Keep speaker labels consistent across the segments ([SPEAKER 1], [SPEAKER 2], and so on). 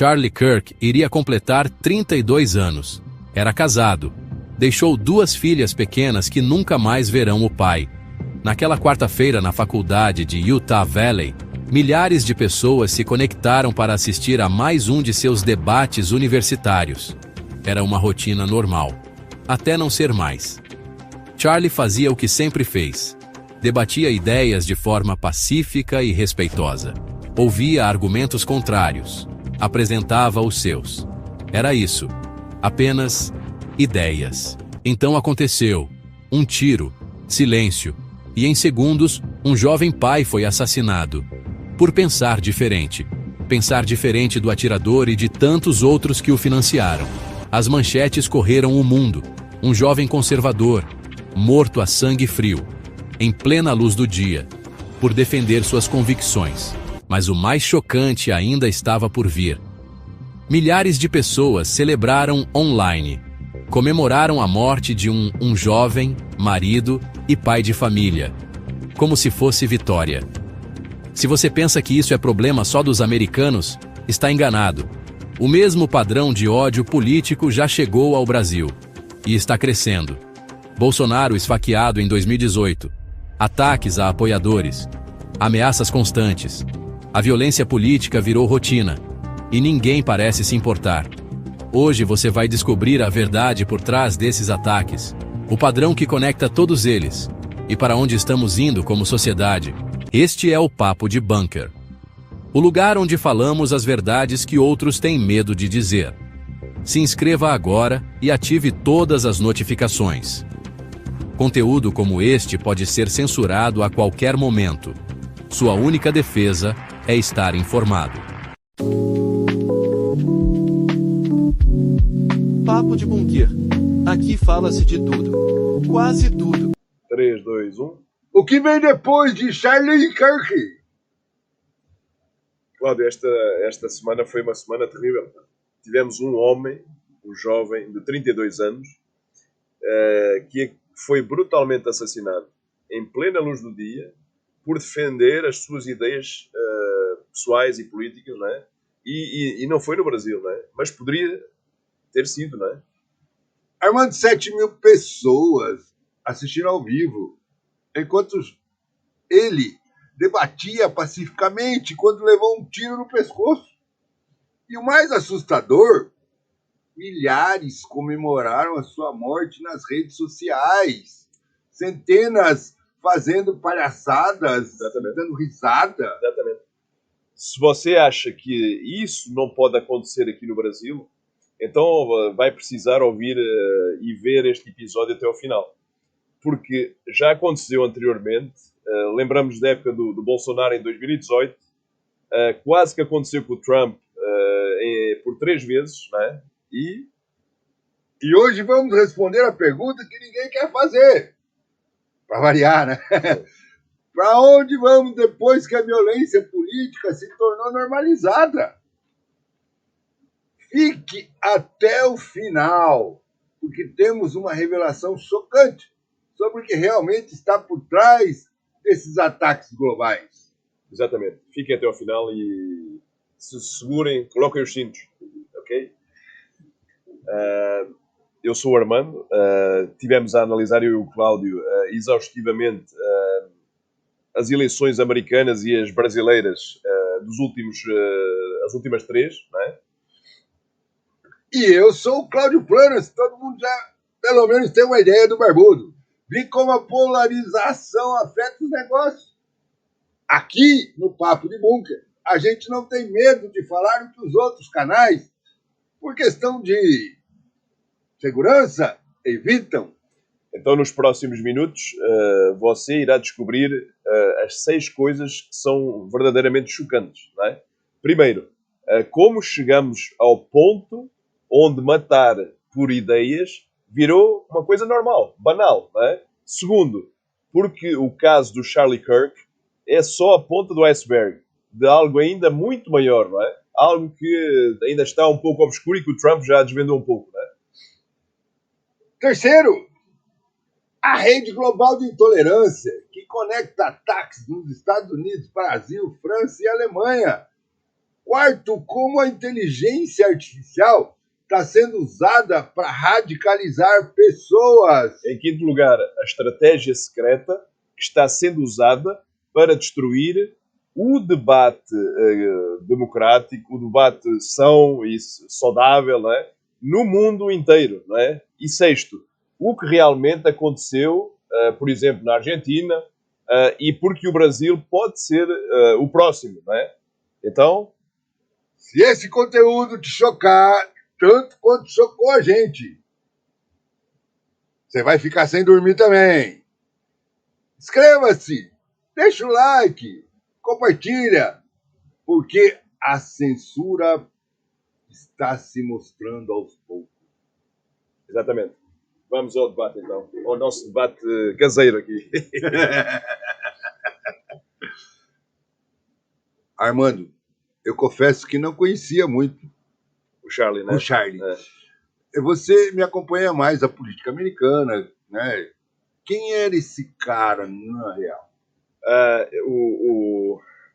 [SPEAKER 1] Charlie Kirk iria completar 32 anos. Era casado. Deixou 2 filhas pequenas que nunca mais verão o pai. Naquela quarta-feira, na faculdade de Utah Valley, milhares de pessoas se conectaram para assistir a mais um de seus debates universitários. Era uma rotina normal, até não ser mais. Charlie fazia o que sempre fez. Debatia ideias de forma pacífica e respeitosa. Ouvia argumentos contrários. Apresentava os seus. Era isso. Apenas ideias. Então aconteceu. Um tiro. Silêncio. E em segundos, um jovem pai foi assassinado. Por pensar diferente. Pensar diferente do atirador e de tantos outros que o financiaram. As manchetes correram o mundo. Um jovem conservador, morto a sangue frio, em plena luz do dia, por defender suas convicções. Mas o mais chocante ainda estava por vir. Milhares de pessoas celebraram online. Comemoraram a morte de um jovem, marido e pai de família. Como se fosse vitória. Se você pensa que isso é problema só dos americanos, está enganado. O mesmo padrão de ódio político já chegou ao Brasil. E está crescendo. Bolsonaro esfaqueado em 2018. Ataques a apoiadores. Ameaças constantes. A violência política virou rotina. E ninguém parece se importar. Hoje você vai descobrir a verdade por trás desses ataques. O padrão que conecta todos eles. E para onde estamos indo como sociedade. Este é o Papo de Bunker. O lugar onde falamos as verdades que outros têm medo de dizer. Se inscreva agora e ative todas as notificações. Conteúdo como este pode ser censurado a qualquer momento. Sua única defesa é estar informado.
[SPEAKER 2] Papo de Bunker. Aqui fala-se de tudo. Quase tudo.
[SPEAKER 3] 3, 2, 1.
[SPEAKER 4] O que vem depois de Charlie Kirk?
[SPEAKER 3] Cláudio, esta semana foi uma semana terrível. Tivemos um homem, um jovem de 32 anos, que foi brutalmente assassinado em plena luz do dia por defender as suas ideias pessoais e políticas, não é? E não foi no Brasil, não é? Mas poderia ter sido, não é?
[SPEAKER 4] Armando, 7.000 pessoas assistindo ao vivo, enquanto ele debatia pacificamente quando levou um tiro no pescoço. E o mais assustador, milhares comemoraram a sua morte nas redes sociais. Centenas fazendo palhaçadas, dando risada.
[SPEAKER 3] Exatamente. Se você acha que isso não pode acontecer aqui no Brasil, então vai precisar ouvir e ver este episódio até ao final. Porque já aconteceu anteriormente, lembramos da época do Bolsonaro em 2018, quase que aconteceu com o Trump por 3 vezes, não é?
[SPEAKER 4] E hoje vamos responder a pergunta que ninguém quer fazer. Para variar, né? Para onde vamos depois que a violência política se tornou normalizada? Fique até o final, porque temos uma revelação chocante sobre o que realmente está por trás desses ataques globais.
[SPEAKER 3] Exatamente. Fiquem até ao final e se segurem, coloquem os cintos, ok? Eu sou o Armando. Tivemos a analisar, eu e o Cláudio, exaustivamente as eleições americanas e as brasileiras as últimas 3, não é?
[SPEAKER 4] E eu sou o Cláudio Planas, todo mundo já, pelo menos, tem uma ideia do Barbudo. Vi como a polarização afeta os negócios. Aqui, no Papo de Bunker, a gente não tem medo de falar o que os outros canais, por questão de segurança, evitam.
[SPEAKER 3] Então, nos próximos minutos, você irá descobrir as 6 coisas que são verdadeiramente chocantes, não é? Primeiro, como chegamos ao ponto onde matar por ideias virou uma coisa normal, banal, não é? Segundo, porque o caso do Charlie Kirk é só a ponta do iceberg de algo ainda muito maior, não é? Algo que ainda está um pouco obscuro e que o Trump já desvendou um pouco, não é?
[SPEAKER 4] Terceiro, a rede global de intolerância que conecta ataques nos Estados Unidos, Brasil, França e Alemanha. Quarto, como a inteligência artificial está sendo usada para radicalizar pessoas.
[SPEAKER 3] Em quinto lugar, a estratégia secreta que está sendo usada para destruir o debate democrático, o debate são e saudável, não é? No mundo inteiro. Não é? E sexto, o que realmente aconteceu, por exemplo, na Argentina, e porque o Brasil pode ser o próximo. Não é? Então,
[SPEAKER 4] se esse conteúdo te chocar tanto quanto chocou a gente, você vai ficar sem dormir também. Inscreva-se, deixa o like, compartilha, porque a censura está se mostrando aos poucos.
[SPEAKER 3] Exatamente. Vamos ao debate, então. Ao nosso debate caseiro aqui.
[SPEAKER 4] Armando, eu confesso que não conhecia muito
[SPEAKER 3] O Charlie, né?
[SPEAKER 4] o Charlie.
[SPEAKER 3] É.
[SPEAKER 4] Você me acompanha mais a política americana, né? Quem era esse cara, na real?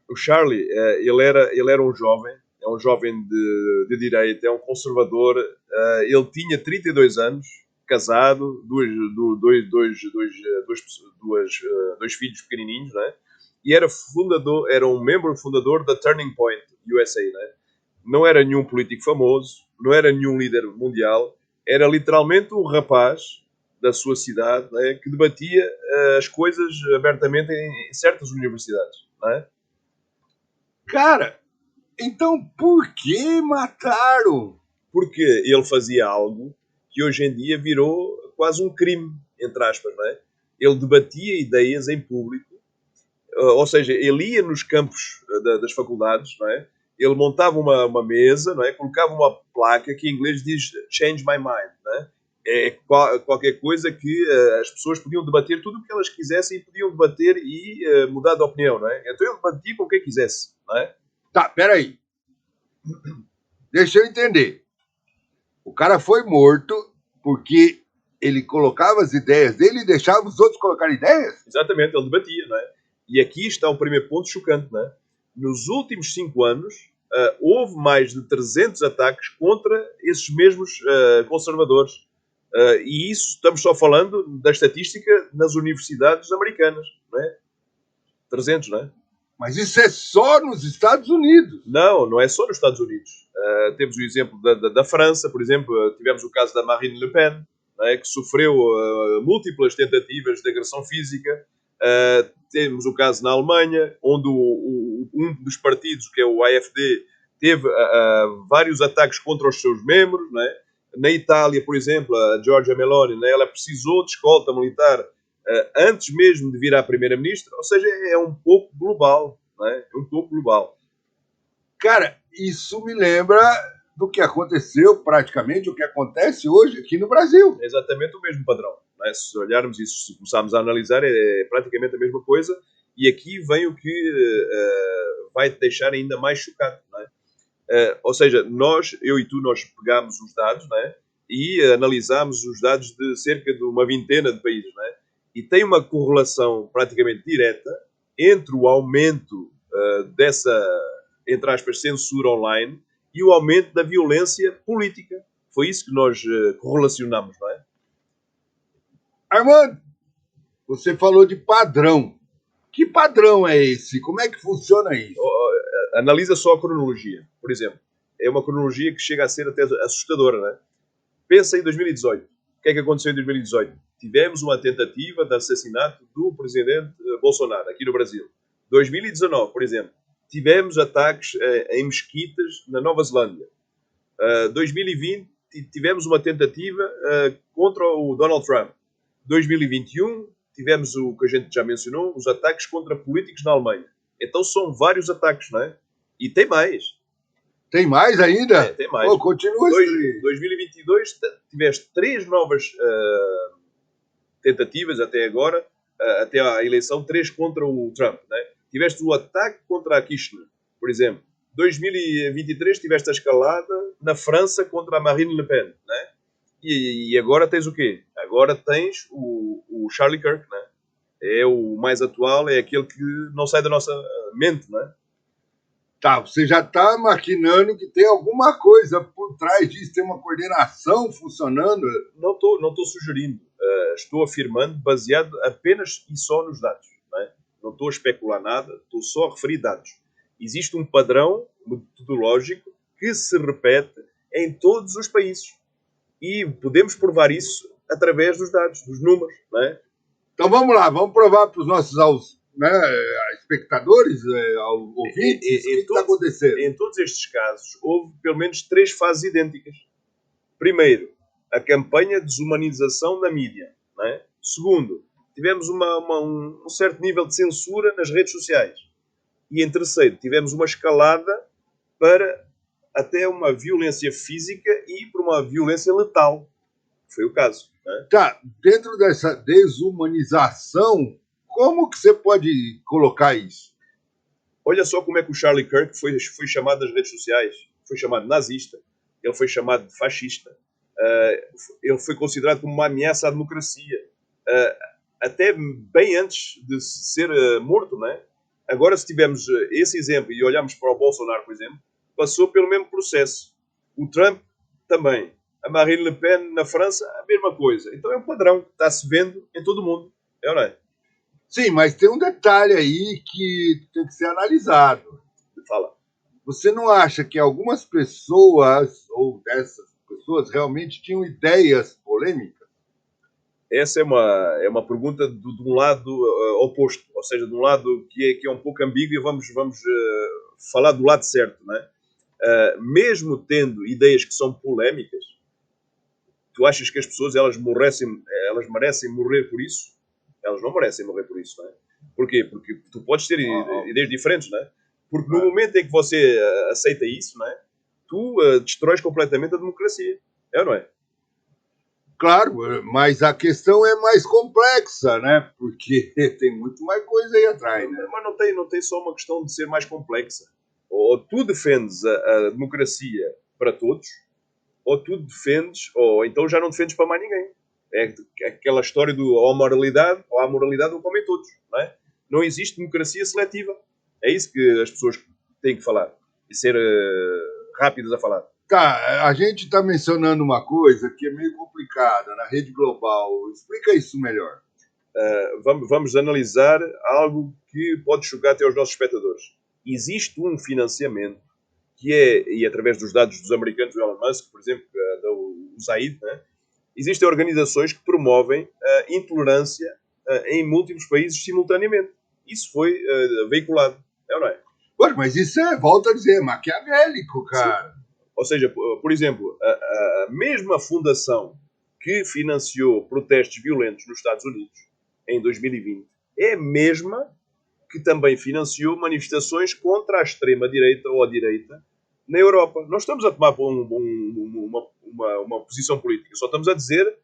[SPEAKER 3] O Charlie, ele era um jovem, é um jovem de direita, é um conservador. Ele tinha 32 anos, casado, dois filhos pequenininhos, né? E era um membro fundador da Turning Point USA, né? Não era nenhum político famoso, não era nenhum líder mundial, era literalmente um rapaz da sua cidade, né, que debatia as coisas abertamente em certas universidades. Não é?
[SPEAKER 4] Cara, então por que mataram?
[SPEAKER 3] Porque ele fazia algo que hoje em dia virou quase um crime, entre aspas. Não é? Ele debatia ideias em público, ou seja, ele ia nos campos das faculdades, não é? Ele montava uma mesa, não é? Colocava uma placa que em inglês diz "Change my mind", não é? É qualquer coisa que as pessoas podiam debater tudo o que elas quisessem e podiam debater e mudar de opinião, não é? Então ele debatia com quem quisesse, não é?
[SPEAKER 4] Tá, peraí. Deixa eu entender. O cara foi morto porque ele colocava as ideias dele e deixava os outros colocarem ideias?
[SPEAKER 3] Exatamente, ele debatia, não é? E aqui está o primeiro ponto chocante, não é? Nos últimos 5 anos, houve mais de 300 ataques contra esses mesmos conservadores. E isso, estamos só falando da estatística nas universidades americanas, não é? 300, não é?
[SPEAKER 4] Mas isso é só nos Estados Unidos.
[SPEAKER 3] Não é só nos Estados Unidos. Temos o exemplo da França, por exemplo, tivemos o caso da Marine Le Pen, não é? Que sofreu múltiplas tentativas de agressão física. Temos o caso na Alemanha, onde um dos partidos, que é o AfD, teve vários ataques contra os seus membros, não é? Na Itália, por exemplo, a Giorgia Meloni, né, ela precisou de escolta militar antes mesmo de vir à primeira-ministra, ou seja, é um pouco global, não é? É um pouco global.
[SPEAKER 4] Cara, isso me lembra do que aconteceu, praticamente o que acontece hoje aqui no Brasil.
[SPEAKER 3] É exatamente o mesmo padrão. Não é? Se olharmos e se começarmos a analisar, é praticamente a mesma coisa, e aqui vem o que vai te deixar ainda mais chocado, não é? Ou seja, eu e tu, nós pegámos os dados, não é? E analisámos os dados de cerca de uma vintena de países, não é? E tem uma correlação praticamente direta entre o aumento dessa, entre aspas, censura online e o aumento da violência política. Foi isso que nós correlacionamos, não é?
[SPEAKER 4] Armando, você falou de padrão. Que padrão é esse? Como é que funciona isso?
[SPEAKER 3] Analisa só a cronologia, por exemplo. É uma cronologia que chega a ser até assustadora, não é? Pensa em 2018. O que é que aconteceu em 2018? Tivemos uma tentativa de assassinato do presidente Bolsonaro, aqui no Brasil. 2019, por exemplo, tivemos ataques em mesquitas na Nova Zelândia. 2020, tivemos uma tentativa contra o Donald Trump. 2021, tivemos o que a gente já mencionou, os ataques contra políticos na Alemanha. Então são vários ataques, não é? E tem mais.
[SPEAKER 4] Tem mais ainda?
[SPEAKER 3] Tem mais.
[SPEAKER 4] Oh, continua assim.
[SPEAKER 3] 2022 tiveste 3 novas tentativas até agora, até à eleição, 3 contra o Trump. Né? Tiveste o ataque contra a Kirchner, por exemplo. 2023 tiveste a escalada na França contra a Marine Le Pen. Né? E agora tens o quê? Agora tens o Charlie Kirk, né? É o mais atual, é aquele que não sai da nossa mente, não é?
[SPEAKER 4] Tá, você já está maquinando que tem alguma coisa por trás disso, tem uma coordenação funcionando.
[SPEAKER 3] Não tô sugerindo, estou afirmando baseado apenas e só nos dados. Não estou a especular nada, estou só a referir dados. Existe um padrão metodológico que se repete em todos os países. E podemos provar isso através dos dados, dos números. Não é?
[SPEAKER 4] Então vamos lá, vamos provar para os nossos espectadores, ouvintes, o que está acontecendo.
[SPEAKER 3] Em todos estes casos, houve pelo menos 3 fases idênticas. Primeiro, a campanha de desumanização da mídia. Não é? Segundo, tivemos um certo nível de censura nas redes sociais. E em terceiro, tivemos uma escalada para até uma violência física e para uma violência letal. Foi o caso. Né?
[SPEAKER 4] Tá, dentro dessa desumanização, como que você pode colocar isso?
[SPEAKER 3] Olha só como é que o Charlie Kirk foi chamado nas redes sociais. Foi chamado nazista, ele foi chamado de fascista, ele foi considerado como uma ameaça à democracia, até bem antes de ser morto, não é? Agora, se tivermos esse exemplo e olharmos para o Bolsonaro, por exemplo, passou pelo mesmo processo. O Trump também. A Marine Le Pen na França, a mesma coisa. Então é um padrão que está-se vendo em todo o mundo. É ou não é?
[SPEAKER 4] Sim, mas tem um detalhe aí que tem que ser analisado.
[SPEAKER 3] Fala.
[SPEAKER 4] Você não acha que algumas pessoas, ou dessas pessoas, realmente tinham ideias polêmicas?
[SPEAKER 3] Essa é uma pergunta de um lado oposto, ou seja, de um lado que é um pouco ambíguo, e vamos falar do lado certo, não é? Mesmo tendo ideias que são polémicas, tu achas que as pessoas elas merecem morrer por isso? Elas não merecem morrer por isso, não é? Porquê? Porque tu podes ter ideias diferentes, não é? Porque no momento em que você aceita isso, não é? Tu destróis completamente a democracia, é ou não é?
[SPEAKER 4] Claro, mas a questão é mais complexa, né? Porque tem muito mais coisa aí atrás, né?
[SPEAKER 3] Mas não tem só uma questão de ser mais complexa. Ou tu defendes a democracia para todos, ou tu defendes, ou então já não defendes para mais ninguém. É aquela história do ou a moralidade ou comem todos, não é? Não existe democracia seletiva. É isso que as pessoas têm que falar e ser rápidas a falar.
[SPEAKER 4] Tá, a gente está mencionando uma coisa que é meio complicada na rede global. Explica isso melhor.
[SPEAKER 3] Vamos analisar algo que pode chocar até aos nossos espectadores. Existe um financiamento que e através dos dados dos americanos, do Elon Musk, por exemplo, o Zaid, né? Existem organizações que promovem a intolerância em múltiplos países simultaneamente. Isso foi veiculado, é ou não é?
[SPEAKER 4] Mas isso volta a dizer, maquiavélico, cara.
[SPEAKER 3] Sim. Ou seja, por exemplo, a mesma fundação que financiou protestos violentos nos Estados Unidos em 2020 é a mesma que também financiou manifestações contra a extrema-direita ou a direita na Europa. Não estamos a tomar uma posição política, só estamos a dizer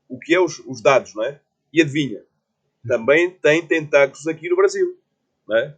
[SPEAKER 3] o que é os dados, não é? E adivinha, também tem tentáculos aqui no Brasil, não é?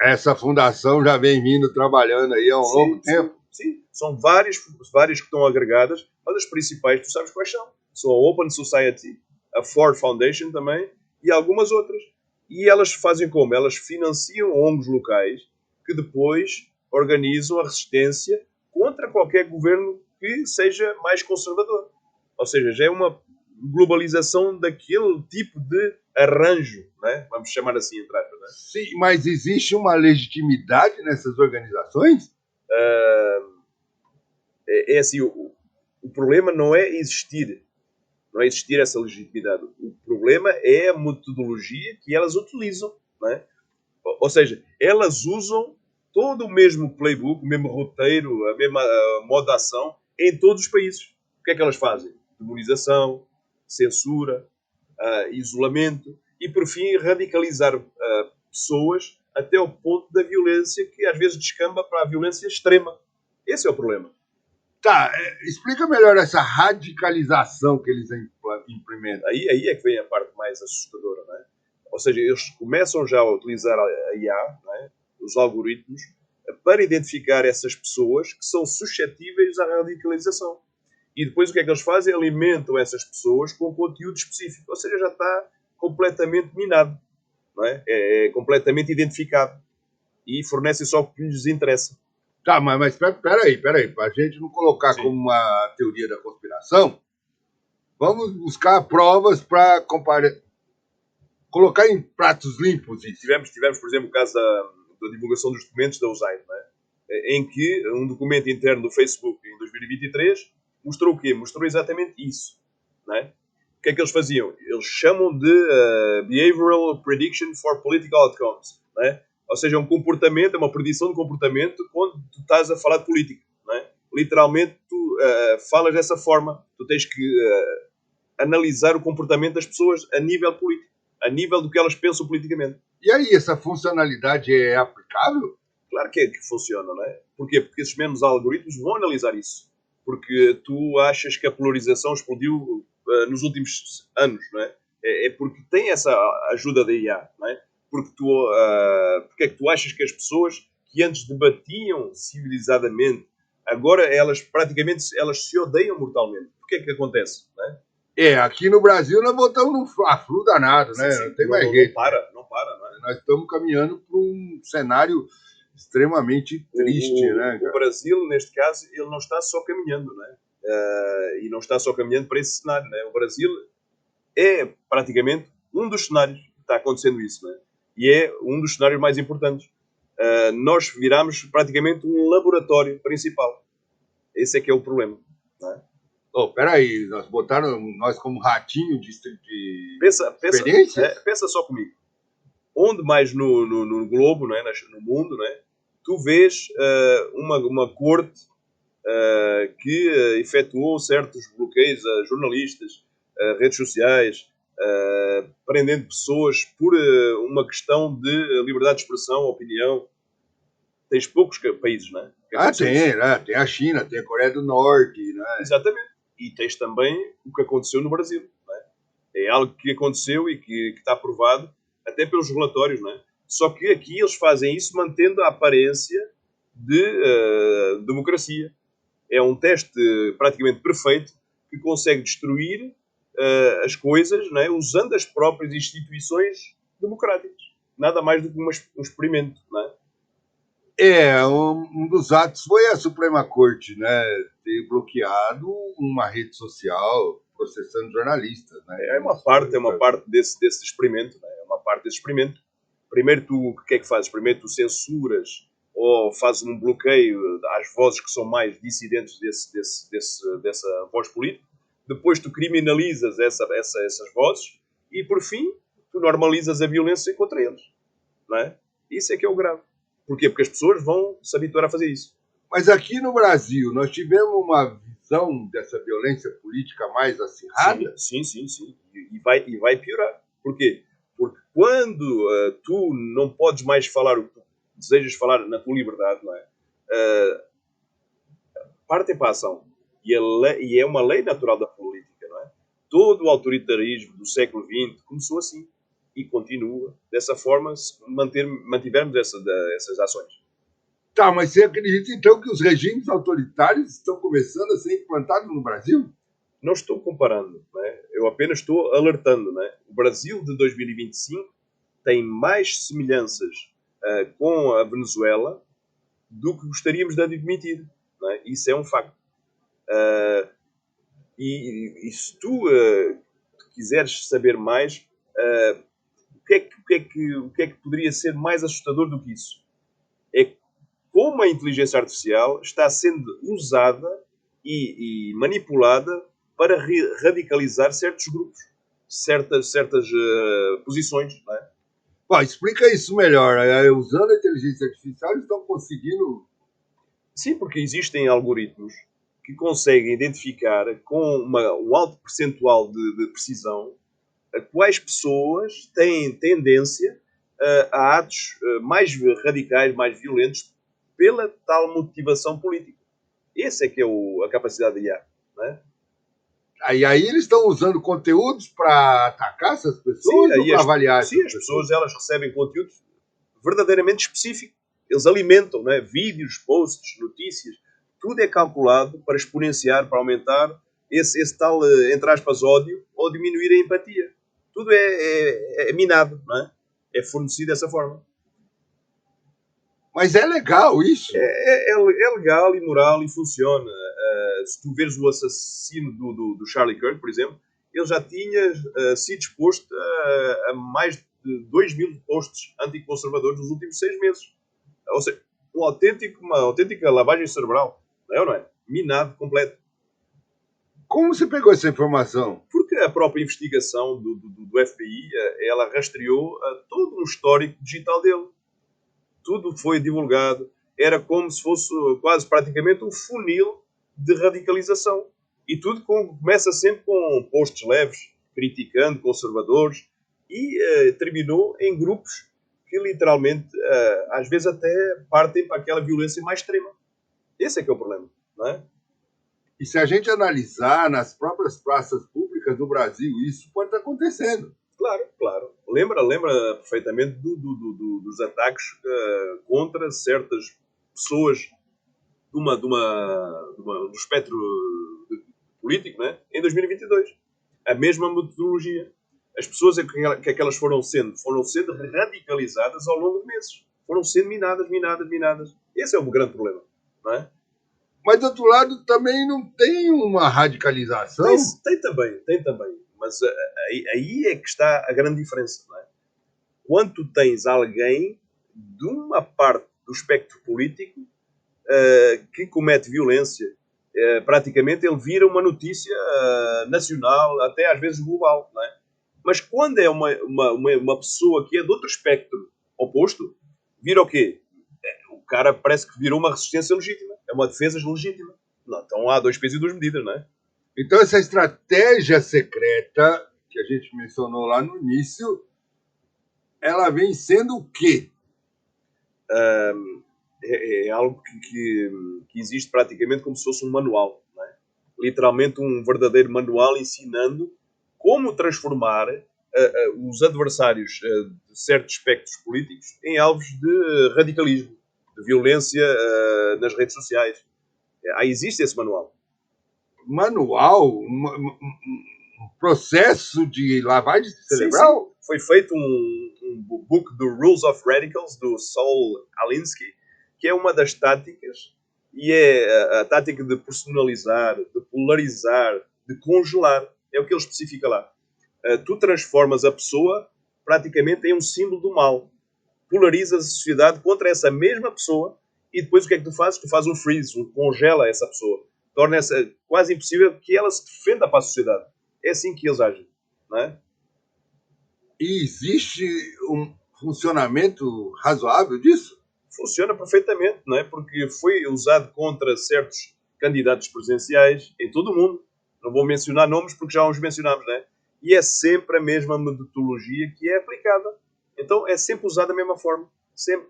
[SPEAKER 4] Essa fundação já vem vindo trabalhando aí há um longo tempo.
[SPEAKER 3] Sim, são várias que estão agregadas, mas as principais, tu sabes quais são? São a Open Society, a Ford Foundation também, e algumas outras. E elas fazem como? Elas financiam ONGs locais que depois organizam a resistência contra qualquer governo que seja mais conservador. Ou seja, já é uma globalização daquele tipo de arranjo, né? Vamos chamar assim, entre aspas. Né?
[SPEAKER 4] Sim, mas existe uma legitimidade nessas organizações?
[SPEAKER 3] É assim, o problema não é existir essa legitimidade. O problema é a metodologia que elas utilizam, não é? Ou seja, elas usam todo o mesmo playbook, o mesmo roteiro, a mesma modo de ação em todos os países. O que é que elas fazem? Demonização, censura, isolamento e, por fim, radicalizar pessoas até ao ponto da violência que às vezes descamba para a violência extrema. Esse é o problema.
[SPEAKER 4] Tá, explica melhor essa radicalização que eles implementam.
[SPEAKER 3] Aí é que vem a parte mais assustadora, não é? Ou seja, eles começam já a utilizar a IA, não é? Os algoritmos, para identificar essas pessoas que são suscetíveis à radicalização. E depois o que é que eles fazem? Alimentam essas pessoas com conteúdo específico. Ou seja, já está completamente minado, não é? É completamente identificado. e fornecem só o que lhes interessa.
[SPEAKER 4] Tá, mas peraí, para a gente não colocar
[SPEAKER 3] Sim.
[SPEAKER 4] como uma teoria da conspiração, vamos buscar provas para colocar em pratos limpos isso.
[SPEAKER 3] Tivemos, por exemplo, o caso da divulgação dos documentos da USAID, não é? Em que um documento interno do Facebook em 2023 mostrou o quê? Mostrou exatamente isso. Não é? O que é que eles faziam? Eles chamam de Behavioral Prediction for Political Outcomes. Não é? Ou seja, um comportamento, é uma predição de comportamento quando tu estás a falar de política. Não é? Literalmente, tu falas dessa forma. Tu tens que analisar o comportamento das pessoas a nível político, a nível do que elas pensam politicamente.
[SPEAKER 4] E aí, essa funcionalidade é aplicável?
[SPEAKER 3] Claro que é que funciona, não é? Porquê? Porque esses mesmos algoritmos vão analisar isso. Porque tu achas que a polarização explodiu nos últimos anos, não é? É porque tem essa ajuda da IA, não é? Porque é que tu achas que as pessoas que antes debatiam civilizadamente, agora elas praticamente elas se odeiam mortalmente? Porquê é que acontece, não é?
[SPEAKER 4] Aqui no Brasil nós botamos num fla-flu danado, né?
[SPEAKER 3] Sim,
[SPEAKER 4] não tem mais jeito.
[SPEAKER 3] Não para, não é?
[SPEAKER 4] Nós estamos caminhando para um cenário extremamente triste, né?
[SPEAKER 3] O Brasil, neste caso, ele não está só caminhando, não é? E não está só caminhando para esse cenário, não é? O Brasil é praticamente um dos cenários que está acontecendo isso, não é? E é um dos cenários mais importantes. Nós viramos praticamente um laboratório principal. Esse é que é o problema, não é?
[SPEAKER 4] Peraí, botaram nós como ratinho de
[SPEAKER 3] experiências? Pensa só comigo. Onde mais no globo, não é? No mundo, não é? Tu vês uma corte que efetuou certos bloqueios a jornalistas, redes sociais, prendendo pessoas por uma questão de liberdade de expressão, opinião. Tens poucos países, não é?
[SPEAKER 4] Tem a China, tem a Coreia do Norte, não é?
[SPEAKER 3] Exatamente. E tens também o que aconteceu no Brasil, não é? É algo que aconteceu e que está provado até pelos relatórios, não é? Só que aqui eles fazem isso mantendo a aparência de democracia. É um teste praticamente perfeito que consegue destruir as coisas, não é? Usando as próprias instituições democráticas. Nada mais do que um experimento, não é?
[SPEAKER 4] Um dos atos foi a Suprema Corte, né, ter bloqueado uma rede social processando jornalistas, né?
[SPEAKER 3] É uma parte desse experimento, né? É uma parte desse experimento. Primeiro o que é que fazes? Primeiro tu censuras ou fazes um bloqueio às vozes que são mais dissidentes dessa voz política. Depois tu criminalizas essas vozes e, por fim, tu normalizas a violência contra eles. Não é? Isso é que é o grave. Porquê? Porque as pessoas vão se habituar a fazer isso.
[SPEAKER 4] Mas aqui no Brasil, nós tivemos uma visão dessa violência política mais acirrada?
[SPEAKER 3] Sim. E vai piorar. Porquê? Porque quando tu não podes mais falar o que tu desejas falar na tua liberdade, não é? Partem para a ação. E é uma lei natural da política, não é? Todo o autoritarismo do século XX começou assim. E continua dessa forma se mantivermos essas ações.
[SPEAKER 4] Tá, mas você acredita então que os regimes autoritários estão começando a ser implantados no Brasil?
[SPEAKER 3] Não estou comparando, não é? Eu apenas estou alertando. Não é? O Brasil de 2025 tem mais semelhanças com a Venezuela do que gostaríamos de admitir. Não é? Isso é um facto. E se tu quiseres saber mais, o que é que poderia ser mais assustador do que isso? É como a inteligência artificial está sendo usada e manipulada para radicalizar certos grupos, certas posições. Não é?
[SPEAKER 4] Bom, explica isso melhor. Usando a inteligência artificial, eles estão conseguindo...
[SPEAKER 3] Sim, porque existem algoritmos que conseguem identificar com um alto percentual de precisão a quais pessoas têm tendência a atos mais radicais, mais violentos, pela tal motivação política. Essa é que é a capacidade de IA. Não é?
[SPEAKER 4] Aí eles estão usando conteúdos para atacar essas pessoas ou para avaliar essas pessoas?
[SPEAKER 3] Sim, as pessoas elas recebem conteúdos verdadeiramente específicos. Eles alimentam, não é? Vídeos, posts, notícias. Tudo é calculado para exponenciar, para aumentar esse tal, entre aspas, ódio ou diminuir a empatia. Tudo é minado, não é? É fornecido dessa forma.
[SPEAKER 4] Mas é legal isso.
[SPEAKER 3] É legal e moral e funciona. Se tu vês o assassino do Charlie Kirk, por exemplo, ele já tinha sido exposto a mais de 2.000 posts anticonservadores nos últimos 6 meses. Ou seja, uma autêntica lavagem cerebral. Não é ou não é? Minado completo.
[SPEAKER 4] Como você pegou essa informação?
[SPEAKER 3] Porque a própria investigação do FBI, ela rastreou todo um histórico digital dele. Tudo foi divulgado. Era como se fosse quase praticamente um funil de radicalização. E tudo começa sempre com posts leves, criticando conservadores, e terminou em grupos que literalmente, às vezes até partem para aquela violência mais extrema. Esse é que é o problema, não é?
[SPEAKER 4] E se a gente analisar nas próprias praças públicas do Brasil, isso pode estar acontecendo.
[SPEAKER 3] Claro, claro. Lembra perfeitamente dos ataques contra certas pessoas do espectro político, né? Em 2022. A mesma metodologia. As pessoas que elas foram sendo radicalizadas ao longo de meses. Foram sendo minadas. Esse é o grande problema, não é?
[SPEAKER 4] Mas, do outro lado, também não tem uma radicalização.
[SPEAKER 3] Tem também. Mas aí é que está a grande diferença, não é? Quando tu tens alguém de uma parte do espectro político que comete violência, praticamente ele vira uma notícia nacional, até às vezes global, não é? Mas quando é uma pessoa que é de outro espectro oposto, vira o quê? O cara parece que virou uma resistência legítima. É uma defesa legítima. Não, então há 2 pesos e 2 medidas, não é?
[SPEAKER 4] Então, essa estratégia secreta que a gente mencionou lá no início, ela vem sendo o quê?
[SPEAKER 3] É algo que existe praticamente como se fosse um manual, não é? Literalmente um verdadeiro manual ensinando como transformar os adversários de certos espectros políticos em alvos de radicalismo, de violência nas redes sociais. Existe esse manual.
[SPEAKER 4] Manual? Um processo de lavagem cerebral?
[SPEAKER 3] Sim. Foi feito um book do Rules of Radicals, do Saul Alinsky, que é uma das táticas, e é a tática de personalizar, de polarizar, de congelar. É o que ele especifica lá. Tu transformas a pessoa praticamente em um símbolo do mal. Polarizas a sociedade contra essa mesma pessoa e depois o que é que tu fazes? Tu fazes um freeze, congela essa pessoa. Torna quase impossível que ela se defenda para a sociedade. É assim que eles agem, não é?
[SPEAKER 4] E existe um funcionamento razoável disso?
[SPEAKER 3] Funciona perfeitamente, não é? Porque foi usado contra certos candidatos presidenciais em todo o mundo. Não vou mencionar nomes porque já os mencionámos, não é? E é sempre a mesma metodologia que é aplicada. Então é sempre usada da mesma forma. Sempre.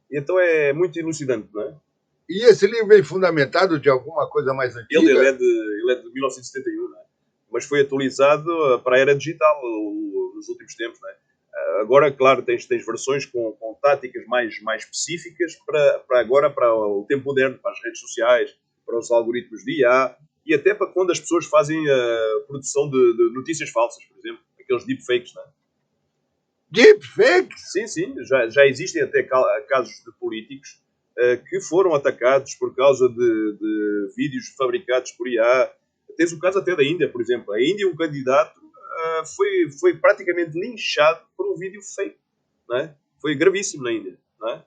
[SPEAKER 3] E então é muito elucidante, não é?
[SPEAKER 4] E esse livro vem fundamentado de alguma coisa mais antiga?
[SPEAKER 3] Ele é de 1971, não é? Mas foi atualizado para a era digital nos últimos tempos, não é? Agora, claro, tens versões com táticas mais específicas para o tempo moderno, para as redes sociais, para os algoritmos de IA e até para quando as pessoas fazem a produção de notícias falsas, por exemplo, aqueles deepfakes, não é?
[SPEAKER 4] Deepfakes?
[SPEAKER 3] Sim, já existem até casos de políticos que foram atacados por causa de vídeos fabricados por IA. Tens o caso até da Índia, por exemplo. A Índia, um candidato foi praticamente linchado por um vídeo fake, não é? Foi gravíssimo na Índia, não é?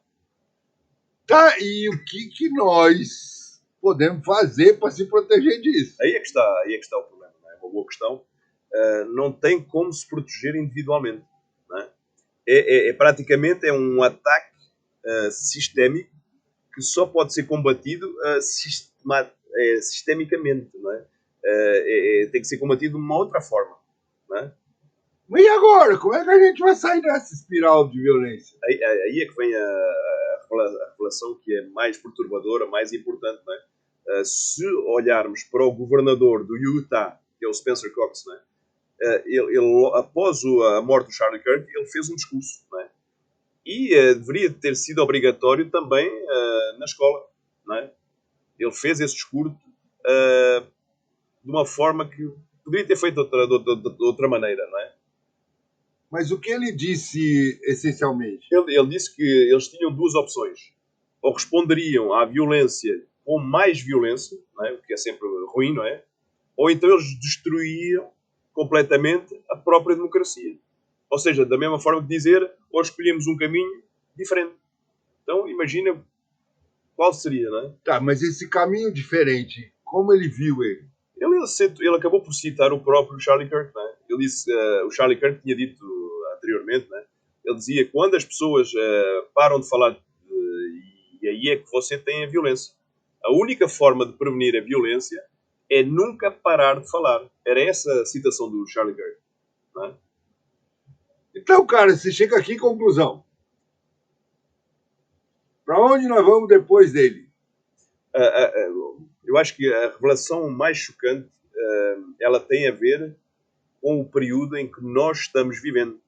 [SPEAKER 4] Tá, e o que nós podemos fazer para se proteger disso?
[SPEAKER 3] Aí é que está o problema, não é? Uma boa questão. Não tem como se proteger individualmente, não é? Praticamente um ataque sistémico que só pode ser combatido sistemicamente, não é? Tem que ser combatido de uma outra forma, não é?
[SPEAKER 4] Mas e agora? Como é que a gente vai sair dessa espiral de violência?
[SPEAKER 3] Aí é que vem a revelação que é mais perturbadora, mais importante, não é? Se olharmos para o governador do Utah, que é o Spencer Cox, não é? Ele, após a morte do Charlie Kirk, ele fez um discurso, não é? E deveria ter sido obrigatório também na escola, não é? Ele fez esse discurso de uma forma que poderia ter feito de outra maneira, não é?
[SPEAKER 4] Mas o que ele disse essencialmente?
[SPEAKER 3] Ele disse que eles tinham duas opções. Ou responderiam à violência com mais violência, não é? O que é sempre ruim, não é? Ou então eles destruíam completamente a própria democracia. Ou seja, da mesma forma que dizer, ou escolhemos um caminho diferente. Então, imagina qual seria, não é?
[SPEAKER 4] Tá, mas esse caminho diferente, como ele viu ele?
[SPEAKER 3] Ele acabou por citar o próprio Charlie Kirk, não é? Ele disse, o Charlie Kirk tinha dito anteriormente, não é? Ele dizia, quando as pessoas param de falar, e aí é que você tem a violência. A única forma de prevenir a violência é nunca parar de falar. Era essa a citação do Charlie Kirk, não é?
[SPEAKER 4] Então, cara, você chega aqui em conclusão. Para onde nós vamos depois dele?
[SPEAKER 3] Eu acho que a revelação mais chocante, ela tem a ver com o período em que nós estamos vivendo.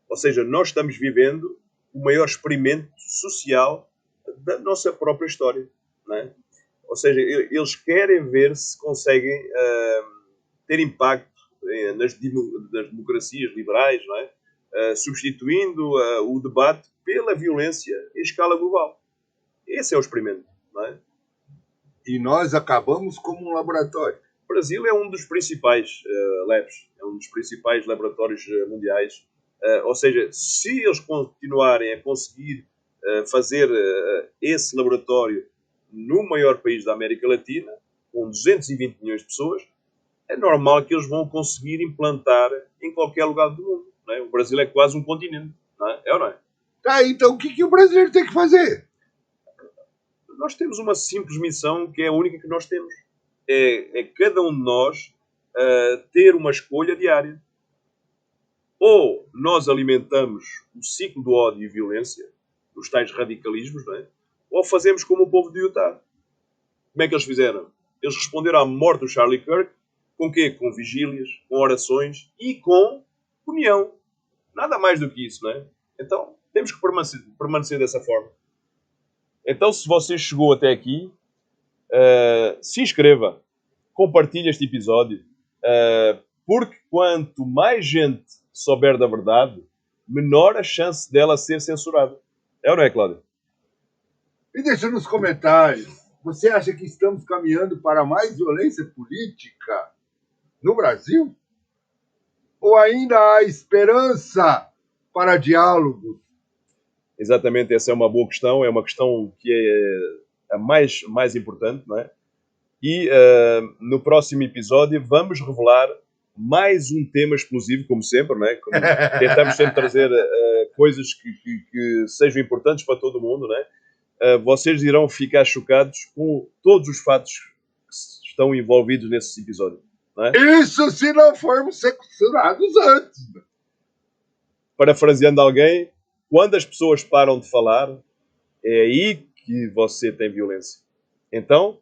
[SPEAKER 3] Ou seja, nós estamos vivendo o maior experimento social da nossa própria história, não é? Ou seja, eles querem ver se conseguem ter impacto nas democracias liberais, não é? Substituindo o debate pela violência em escala global. Esse é o experimento, não é?
[SPEAKER 4] E nós acabamos como um laboratório.
[SPEAKER 3] O Brasil é um dos principais labs, é um dos principais laboratórios mundiais. Ou seja, se eles continuarem a conseguir fazer esse laboratório no maior país da América Latina, com 220 milhões de pessoas, é normal que eles vão conseguir implantar em qualquer lugar do mundo. Não é? O Brasil é quase um continente, não é? É ou não é?
[SPEAKER 4] Tá, então o que o brasileiro tem que fazer?
[SPEAKER 3] Nós temos uma simples missão que é a única que nós temos. É cada um de nós ter uma escolha diária. Ou nós alimentamos o ciclo do ódio e violência, os tais radicalismos, não é? Ou fazemos como o povo de Utah. Como é que eles fizeram? Eles responderam à morte do Charlie Kirk com quê? Com vigílias, com orações e com união. Nada mais do que isso, não é? Então, temos que permanecer dessa forma. Então, se você chegou até aqui, se inscreva, compartilhe este episódio, porque quanto mais gente souber da verdade, menor a chance dela ser censurada. É ou não é, Cláudio?
[SPEAKER 4] E deixa nos comentários. Você acha que estamos caminhando para mais violência política no Brasil? Ou ainda há esperança para diálogos?
[SPEAKER 3] Exatamente, essa é uma boa questão. É uma questão que é a mais importante, não é? E no próximo episódio vamos revelar mais um tema explosivo, como sempre, não é? Como tentamos sempre trazer coisas que sejam importantes para todo mundo, não é? Vocês irão ficar chocados com todos os fatos que estão envolvidos nesse episódio, não é?
[SPEAKER 4] Isso se não formos censurados antes.
[SPEAKER 3] Parafraseando alguém, quando as pessoas param de falar, é aí que você tem violência. Então,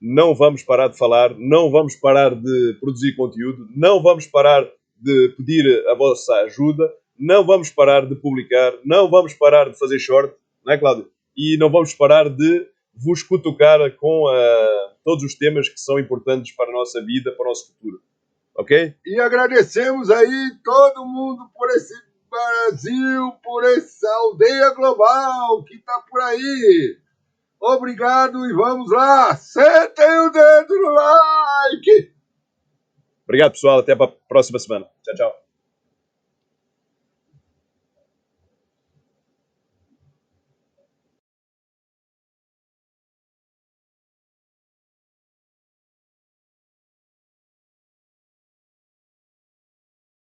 [SPEAKER 3] não vamos parar de falar, não vamos parar de produzir conteúdo, não vamos parar de pedir a vossa ajuda, não vamos parar de publicar, não vamos parar de fazer short, não é, Cláudio? E não vamos parar de vos cutucar com todos os temas que são importantes para a nossa vida, para o nosso futuro. Ok?
[SPEAKER 4] E agradecemos aí todo mundo por esse Brasil, por essa aldeia global que está por aí. Obrigado e vamos lá. Sentem o dedo no like.
[SPEAKER 3] Obrigado, pessoal. Até para a próxima semana. Tchau, tchau.